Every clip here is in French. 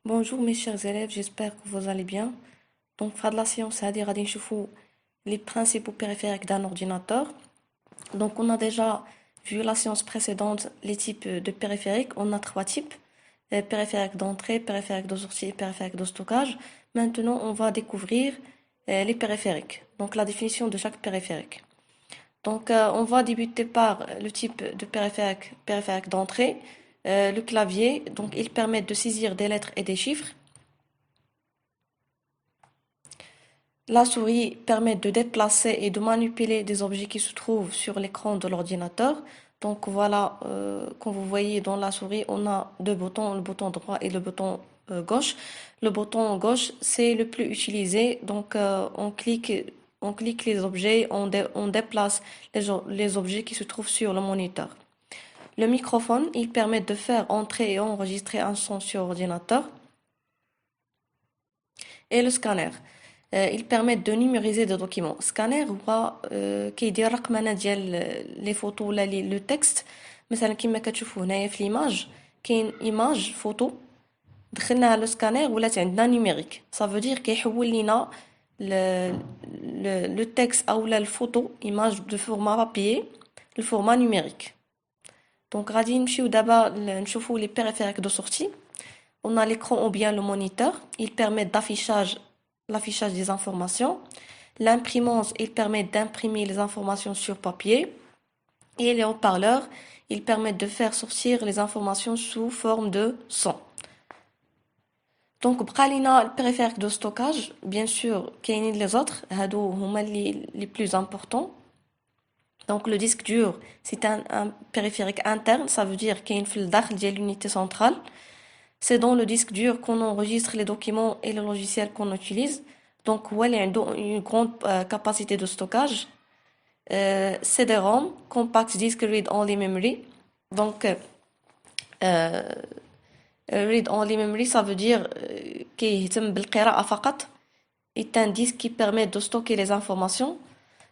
Bonjour mes chers élèves, j'espère que vous allez bien. Donc, faire de la science, c'est-à-dire à les principaux périphériques d'un ordinateur. Donc, on a déjà vu la séance précédente les types de périphériques. On a trois types, périphériques d'entrée, périphériques de sortie et périphériques de stockage. Maintenant, on va découvrir les périphériques, donc la définition de chaque périphérique. Donc, on va débuter par le type de périphérique d'entrée. Le clavier, donc il permet de saisir des lettres et des chiffres. La souris permet de déplacer et de manipuler des objets qui se trouvent sur l'écran de l'ordinateur. Donc voilà, comme vous voyez dans la souris, on a deux boutons, le bouton droit et le bouton gauche. Le bouton gauche, c'est le plus utilisé. Donc on clique les objets, on déplace les objets qui se trouvent sur le moniteur. Le microphone, il permet de faire entrer et enregistrer un son sur ordinateur. Et le scanner. Il permet de numériser des documents. Scanner هو كيدير رقمنة ديال لي فوتو ولا لو تكست. مثلا كما كتشوفوا هنايا في ليماج كاين ايماج فوتو دخلناها لو سكانير ولات عندنا نيميريك. Ça veut dire كيحول لينا le texte او لا الفوتو image de format papier le format numérique. Donc غادي نمشيو دابا نشوفوا les périphériques de sortie. On a l'écran ou bien le moniteur. Il permet l'affichage des informations. L'imprimante, il permet d'imprimer les informations sur papier. Et les haut-parleurs, ils permettent de faire sortir les informations sous forme de son. Donc, le périphérique de stockage, bien sûr, qu'il y a les autres, les plus importants. Donc, le disque dur, c'est un périphérique interne, ça veut dire qu'il y a l'unité centrale. C'est dans le disque dur qu'on enregistre les documents et les logiciels qu'on utilise. Donc, il y a une grande capacité de stockage. CD-ROM, Compact Disk Read Only Memory. Donc, Read Only Memory, ça veut dire qu'il est un disque qui permet de stocker les informations.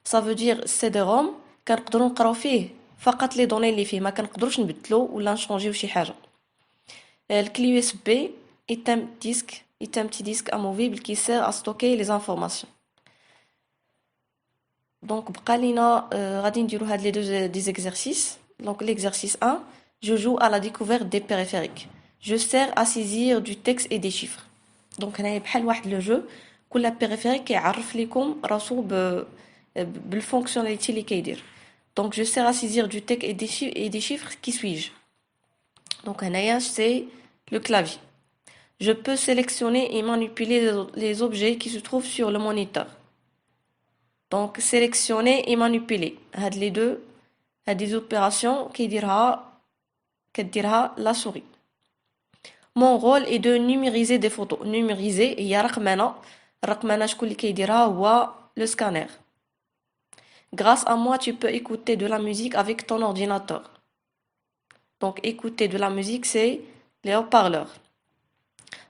Ça veut dire CD-ROM, كنقدروا نقراو فيه فقط les données اللي فيه ما كنقدروش نبدلو ولا نشونجيو شي حاجه. Le clé USB est un petit disque amovible qui sert à stocker les informations. Donc, غادي نديرو هاد les deux des exercices. Donc, l'exercice 1, je joue à la découverte des périphériques. Je sers à saisir du texte et des chiffres. Donc, هنايا بحال واحد le jeu كل périphérique كيعرف لكم راسو بالfonctionnalité اللي كيدير. Donc, je sers à saisir du texte et des chiffres. Qui suis-je? Donc, هنايا c'est le clavier. Je peux sélectionner et manipuler les objets qui se trouvent sur le moniteur. Donc, sélectionner et manipuler. Les deux, des opérations qui dira la souris. Mon rôle est de numériser des photos. Numériser, il y a رقمنا شكون اللي كيديرها هو le scanner. Grâce à moi, tu peux écouter de la musique avec ton ordinateur. Donc, écouter de la musique, c'est les haut-parleurs.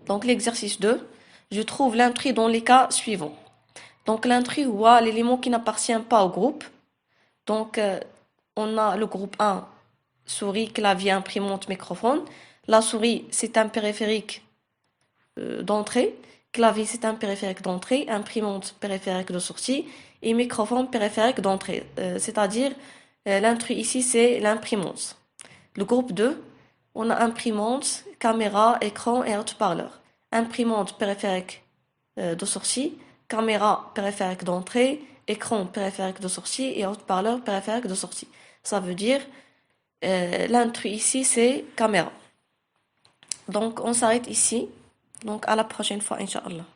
Donc, l'exercice 2, je trouve l'intrus dans les cas suivants. Donc, l'intrus, ou l'élément qui n'appartient pas au groupe. Donc, on a le groupe 1, souris, clavier, imprimante, microphone. La souris, c'est un périphérique d'entrée. Clavier, c'est un périphérique d'entrée. Imprimante, périphérique de sortie. Et microphone, périphérique d'entrée. C'est-à-dire, l'intrus ici, c'est l'imprimante. Le groupe 2, on a imprimante, caméra, écran et haut-parleur. Imprimante périphérique de sortie, caméra périphérique d'entrée, écran périphérique de sortie et haut-parleur périphérique de sortie. Ça veut dire l'intrus ici c'est caméra. Donc on s'arrête ici. Donc à la prochaine fois, Inch'Allah.